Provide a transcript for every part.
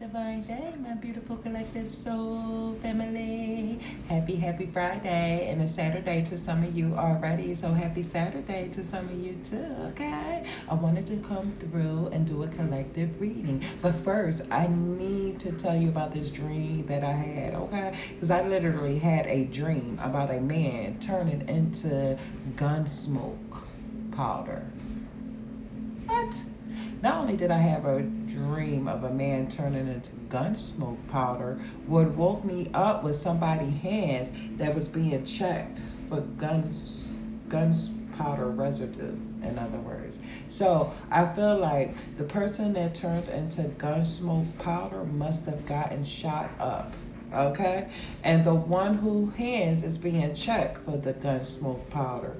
Divine day, my beautiful collective soul family. Happy Friday and a Saturday to some of you already. So happy Saturday to some of you too, okay? I wanted to come through and do a collective reading. But first, I need to tell you about this dream that I had, okay? Because I literally had a dream about a man turning into gun smoke powder. What? Not only did I have a dream of a man turning into gun smoke powder, what woke me up was somebody's hands that was being checked for guns powder residue, in other words. So I feel like the person that turned into gun smoke powder must have gotten shot up. Okay? And the one whose hands is being checked for the gun smoke powder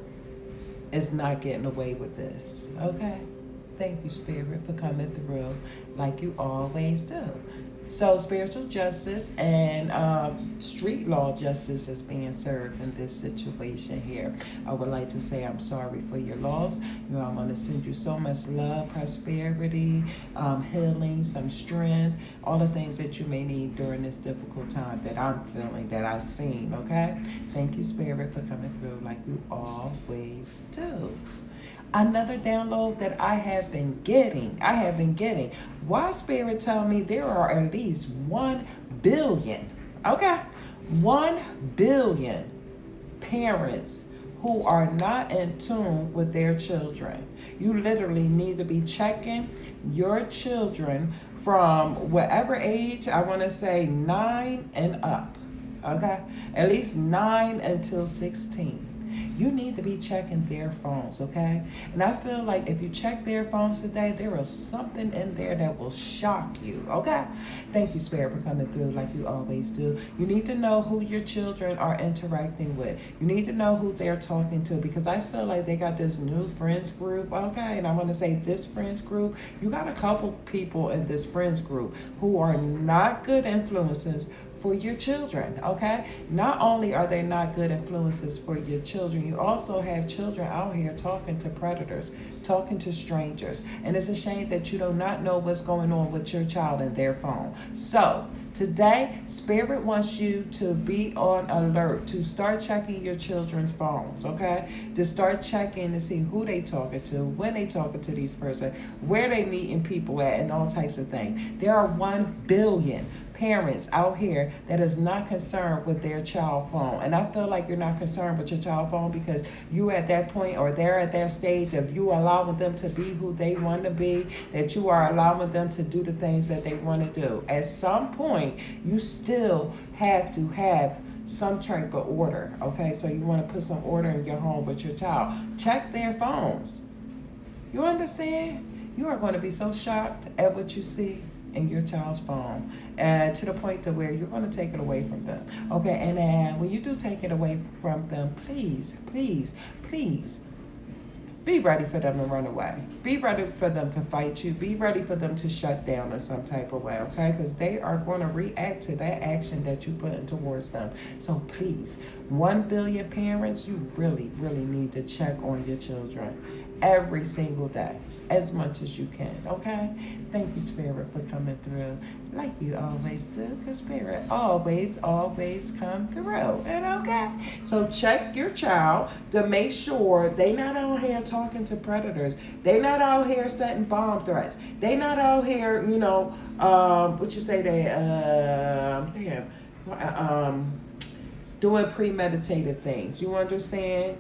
is not getting away with this. Okay? Thank you, Spirit, for coming through like you always do. So, spiritual justice and street law justice is being served in this situation here. I would like to say I'm sorry for your loss. You know, I want to send you so much love, prosperity, healing, some strength, all the things that you may need during this difficult time that I'm feeling, that I've seen, okay? Thank you, Spirit, for coming through like you always do. Another download that I have been getting. Why Spirit tell me there are at least 1 billion, okay? 1 billion parents who are not in tune with their children. You literally need to be checking your children from whatever age, I want to say 9 and up, okay? At least 9 until 16. You need to be checking their phones, okay? And I feel like if you check their phones today, there is something in there that will shock you, okay? Thank you, Spirit, for coming through like you always do. You need to know who your children are interacting with. You need to know who they're talking to, because I feel like they got this new friends group, okay? And I want to say this friends group, you got a couple people in this friends group who are not good influences for your children, okay? Not only are they not good influences for your children, you also have children out here talking to predators, talking to strangers. And it's a shame that you do not know what's going on with your child and their phone. So, today, Spirit wants you to be on alert, to start checking your children's phones, okay? To start checking to see who they talking to, when they talking to these person, where they meeting people at, and all types of things. There are 1 billion parents out here that is not concerned with their child phone. And I feel like you're not concerned with your child phone because you at that point, or they're at that stage of you allowing them to be who they want to be, that you are allowing them to do the things that they want to do. At some point, you still have to have some type of order, okay? So you want to put some order in your home with your child. Check their phones. You understand? You are going to be so shocked at what you see in your child's phone, to the point to where you're going to take it away from them, okay? And then when you do take it away from them, please be ready for them to run away. Be ready for them to fight you. Be ready for them to shut down in some type of way, okay? Because they are going to react to that action that you put in towards them. So please, 1 billion parents, you really need to check on your children every single day, as much as you can, okay? Thank you, Spirit, for coming through like you always do, because Spirit always come through. And okay, so check your child to make sure they not out here talking to predators. They not out here setting bomb threats. They not out here, what you say, doing premeditated things. You understand?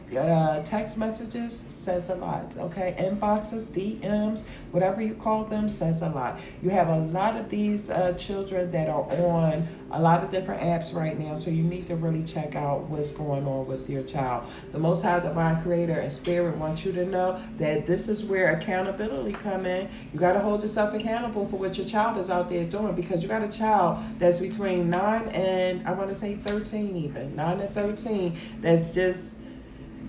Text messages says a lot, okay? Inboxes, DMs, whatever you call them, says a lot. You have a lot of these children that are on a lot of different apps right now, so you need to really check out what's going on with your child. The Most High Divine Creator and Spirit wants you to know that this is where accountability come in. You got to hold yourself accountable for what your child is out there doing, because you got a child that's between 9 and, I want to say 13 even, 9 and 13, that's just,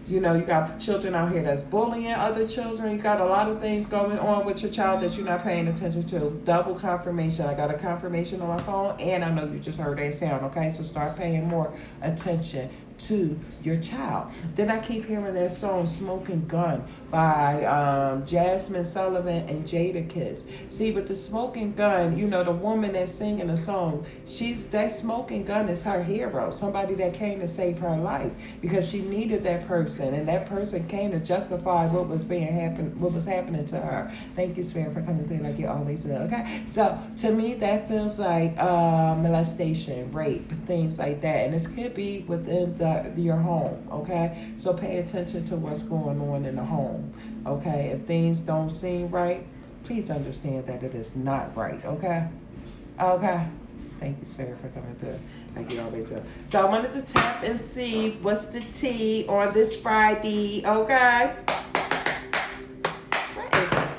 you got children out here that's bullying other children. You got a lot of things going on with your child that you're not paying attention to. Double confirmation. I got a confirmation on my phone, and I know you just heard that sound, okay? So start paying more attention to your child. Then I keep hearing that song Smoking Gun by Jasmine Sullivan and Jadakiss. See, with the Smoking Gun, you know, the woman that's singing the song, that Smoking Gun is her hero, somebody that came to save her life because she needed that person, and that person came to justify what was happening to her. Thank you, Spirit, for coming through like you always do. Okay, so to me, that feels like molestation, rape, things like that, and this could be within your home. Okay, so pay attention to what's going on in the home. Okay, if things don't seem right, please understand that it is not right. Okay, okay. Thank you, Spirit, for coming through like you always do. So I wanted to tap and see what's the tea on this Friday. Okay.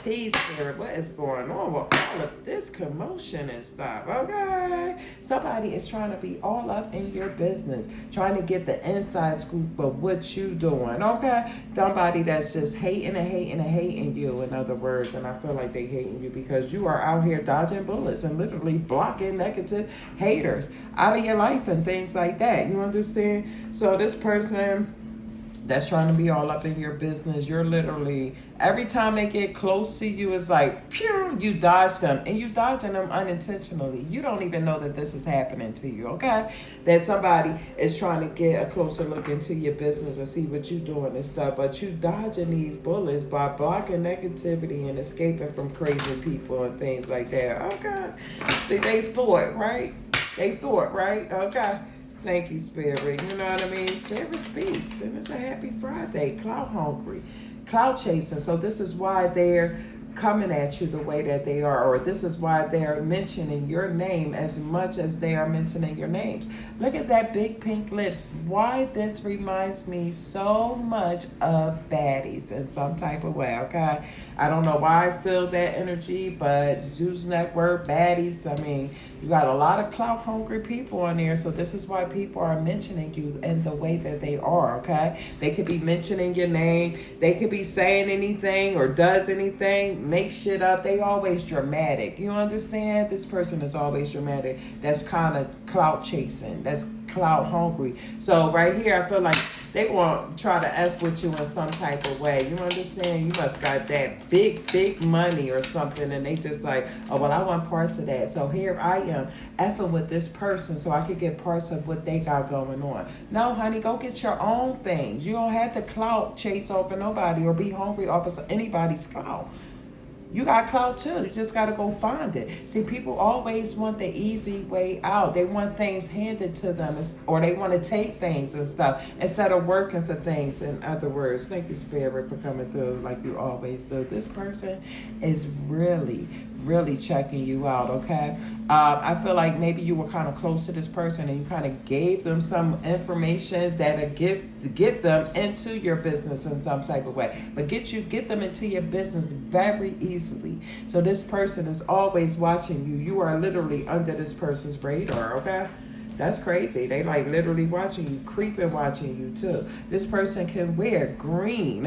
Spirit, what is going on with all of this commotion and stuff? Okay, somebody is trying to be all up in your business, trying to get the inside scoop of what you doing. Okay, somebody that's just hating you, in other words, and I feel like they hating you because you are out here dodging bullets and literally blocking negative haters out of your life and things like that. You understand? So this person that's trying to be all up in your business, you're literally, every time they get close to you, it's like, pew, you dodge them. And you dodging them unintentionally. You don't even know that this is happening to you, okay? That somebody is trying to get a closer look into your business and see what you're doing and stuff. But you dodging these bullets by blocking negativity and escaping from crazy people and things like that, okay? See, they thought, right? Okay. Thank you, Spirit. You know what I mean? Spirit speaks. And it's a happy Friday. Cloud hungry. Cloud chasing. So this is why they're coming at you the way that they are, or this is why they're mentioning your name as much as they are mentioning your names. Look at that big pink lips. Why this reminds me so much of baddies in some type of way, okay? I don't know why I feel that energy, but Zeus Network, baddies, I mean, you got a lot of clout hungry people on there, so this is why people are mentioning you in the way that they are, okay? They could be mentioning your name. They could be saying anything or does anything, make shit up. They always dramatic. You understand? This person is always dramatic. That's kind of clout chasing. That's clout hungry. So right here, I feel like they want to try to F with you in some type of way. You understand? You must got that big money or something, and they just like, oh, well, I want parts of that. So here I am effing with this person so I could get parts of what they got going on. No, honey, go get your own things. You don't have to clout chase over nobody or be hungry off of anybody's clout. You got clout too. You just got to go find it. See, people always want the easy way out. They want things handed to them, or they want to take things and stuff instead of working for things. In other words, thank you, Spirit, for coming through like you always do. This person is really checking you out, okay? I feel like maybe you were kind of close to this person and you kind of gave them some information that'll get them into your business in some type of way. But get them into your business very easily. So this person is always watching you. You are literally under this person's radar, okay? That's crazy. They like literally watching you, creeping watching you too. This person can wear green.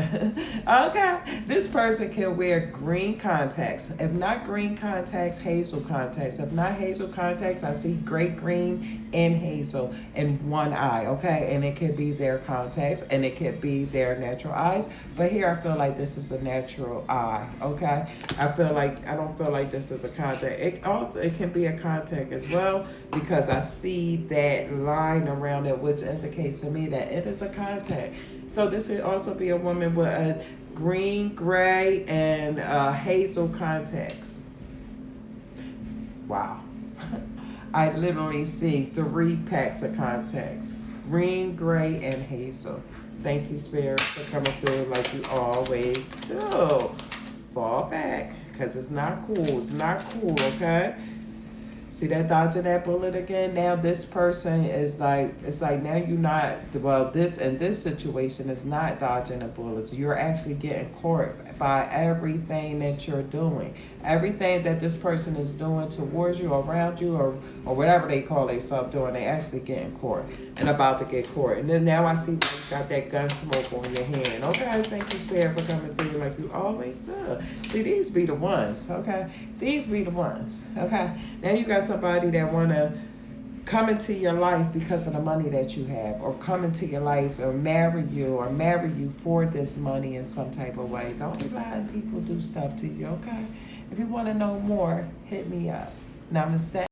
Okay. This person can wear green contacts. If not green contacts, hazel contacts. If not hazel contacts, I see great green and hazel in one eye. Okay. And it could be their contacts and it could be their natural eyes. But here I feel like this is a natural eye. Okay. I don't feel like this is a contact. It can be a contact as well because I see that line around it, which indicates to me that it is a contact. So this could also be a woman with a green, gray, and hazel contacts. Wow. I literally see 3 packs of contacts. Green, gray, and hazel. Thank you, Spirit, for coming through like you always do. Fall back, because it's not cool. It's not cool, okay? See that dodging that bullet again? Now this person is like, it's like now you're not, well, this in this situation is not dodging the bullets. You're actually getting caught by everything that you're doing. Everything that this person is doing towards you, around you, or whatever they call themselves doing, they actually getting caught and about to get caught. And then now I see that you got that gun smoke on your hand. Okay, thank you, Spirit, for coming through like you always do. See, these be the ones, okay? These be the ones, okay? Now you got somebody that want to come into your life because of the money that you have, or come into your life or marry you for this money in some type of way. Don't be letting people do stuff to you, okay? If you want to know more, hit me up. Namaste.